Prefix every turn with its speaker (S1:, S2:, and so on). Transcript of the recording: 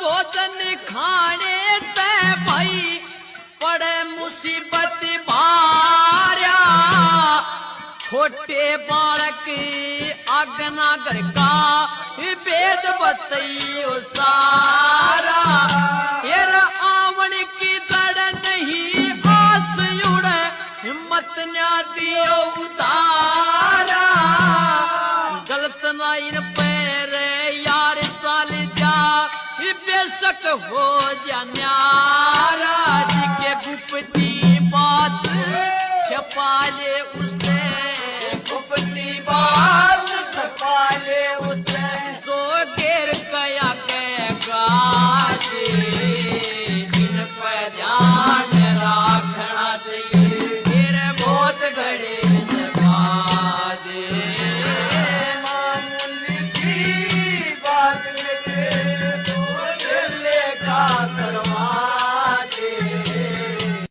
S1: भोजन खाने ते भाई पड़े मुसीबत भार्या खोटे बालक आगना घर का भेद बतइयो सारा यार आवन की जड़ नहीं आस उड़े हिम्मत न्या दियो उतारा गलत ना इन पैर यार चाल जा बेशक हो जा न्यारा जी के गुप्ती बात छपा ले उसने गुप्ती बात छपा ले उसने जो गिर गया कहेगा इन पर ध्यान रखना चाहिए फिर बहुत घड़े सका दे मामूली सी बात लेके तो दिल का